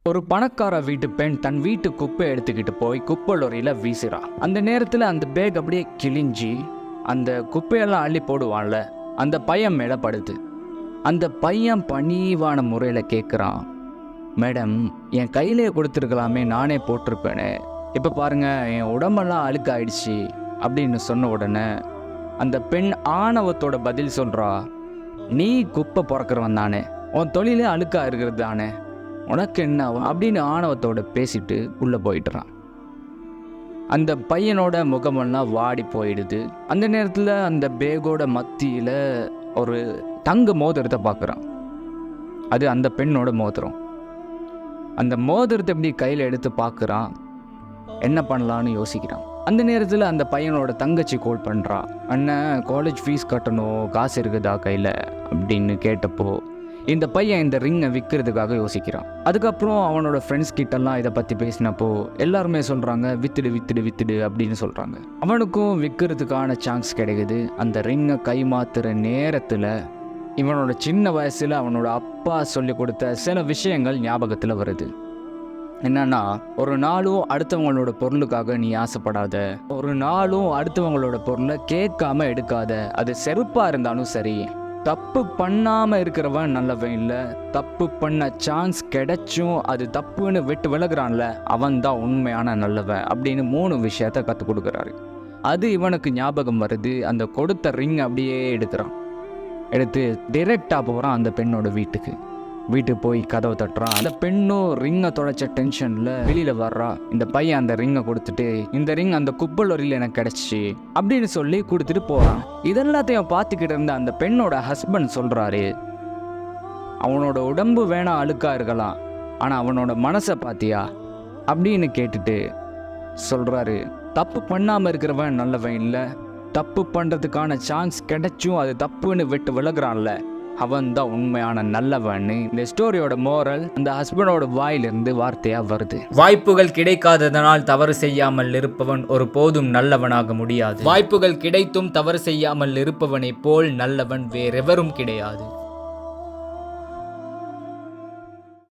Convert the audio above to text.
ஒரு பணக்கார வீட்டு பெண் தன் வீட்டு குப்பை எடுத்துக்கிட்டு போய் குப்பை லொரியில வீசுறா. அந்த நேரத்துல அந்த பேக் அப்படியே கிழிஞ்சி அந்த குப்பையெல்லாம் அள்ளி போடுவான்ல, அந்த பையன் மேல படுது. அந்த பையன் பணிவான முறையில கேட்குறான், மேடம் என் கையிலேயே கொடுத்துருக்கலாமே, நானே போட்டிருப்பேனே, இப்போ பாருங்க என் உடம்பெல்லாம் அழுக்காயிடுச்சு அப்படின்னு சொன்ன உடனே அந்த பெண் ஆணவத்தோட பதில் சொல்றா, நீ குப்பை பிறக்கிறவன் தானே, உன் தொழிலே அழுக்கா இருக்கிறது தானே, உனக்கு என்ன அப்படின்னு ஆணவத்தோட பேசிட்டு உள்ள போயிட்டுறான். அந்த பையனோட முகமெல்லாம் வாடி போயிடுது. அந்த நேரத்தில் அந்த பேகோட மத்தியில் ஒரு தங்க மோதிரத்தை பார்க்குறான். அது அந்த பெண்ணோட மோதிரம். அந்த மோதிரத்தை எப்படி கையில் எடுத்து பார்க்குறான், என்ன பண்ணலான்னு யோசிக்கிறான். அந்த நேரத்தில் அந்த பையனோட தங்கச்சி கால் பண்ணுறா, அண்ணன் காலேஜ் ஃபீஸ் கட்டணும், காசு இருக்குதா கையில் அப்படின்னு கேட்டப்போ இந்த பையன் இந்த ரிங்கை விற்கிறதுக்காக யோசிக்கிறான். அதுக்கப்புறம் அவனோட ஃப்ரெண்ட்ஸ் கிட்டலாம் இதை பற்றி பேசினப்போ எல்லாருமே சொல்கிறாங்க, வித்துடு வித்துடு வித்துடு அப்படின்னு சொல்கிறாங்க. அவனுக்கும் விற்கிறதுக்கான சான்ஸ் கிடைக்குது. அந்த ரிங்கை கைமாத்துற நேரத்தில் இவனோட சின்ன வயசில் அவனோட அப்பா சொல்லி கொடுத்த சில விஷயங்கள் ஞாபகத்தில் வருது. என்னன்னா, ஒரு நாளும் அடுத்தவங்களோட பொருளுக்காக நீ ஆசைப்படாத, ஒரு நாளும் அடுத்தவங்களோட பொருளை கேட்காம எடுக்காத, அது செருப்பாக இருந்தாலும் சரி, தப்பு பண்ணாமல் இருக்கிறவன் நல்லவன் இல்லை, தப்பு பண்ண சான்ஸ் கிடைச்சும் அது தப்புன்னு விட்டு விலகுறான்ல, அவன் தான் உண்மையான நல்லவன் அப்படின்னு 3 விஷயத்த கற்றுக் கொடுக்குறாரு. அது இவனுக்கு ஞாபகம் வருது. அந்த கொடுத்த ரிங் அப்படியே எடுத்து டிரெக்டாக போகிறான் அந்த பெண்ணோட வீட்டுக்கு போய் கதவை தட்டுறான். அந்த பெண்ணும் ரிங்கை தொலைச்ச டென்ஷனில் வெளியில் வர்றா. இந்த பையன் அந்த ரிங்கை கொடுத்துட்டு, இந்த ரிங் அந்த குப்பை லொரியில் எனக்கு கிடச்சி அப்படின்னு சொல்லி கொடுத்துட்டு போகிறான். இதெல்லாத்தையும் பார்த்துக்கிட்டு இருந்த அந்த பெண்ணோட ஹஸ்பண்ட் சொல்கிறாரு, அவனோட உடம்பு வேணா அழுக்காக இருக்கலாம், ஆனால் அவனோட மனசை பார்த்தியா அப்படின்னு கேட்டுட்டு சொல்கிறாரு, தப்பு பண்ணாமல் இருக்கிறவன் நல்லவன் இல்லை, தப்பு பண்ணுறதுக்கான சான்ஸ் கிடைச்சும் அது தப்புன்னு விட்டு விலகுறான்ல, அவன் தான் உண்மையான நல்லவன்னு இந்த ஸ்டோரியோட மோரல் அந்த ஹஸ்பண்டோட வாயிலிருந்து வார்த்தையா வருது. வாய்ப்புகள் கிடைக்காததனால் தவறு செய்யாமல் இருப்பவன் ஒரு போதும் நல்லவனாக முடியாது. வாய்ப்புகள் கிடைத்தும் தவறு செய்யாமல் இருப்பவனை போல் நல்லவன் வேறெவரும் கிடையாது.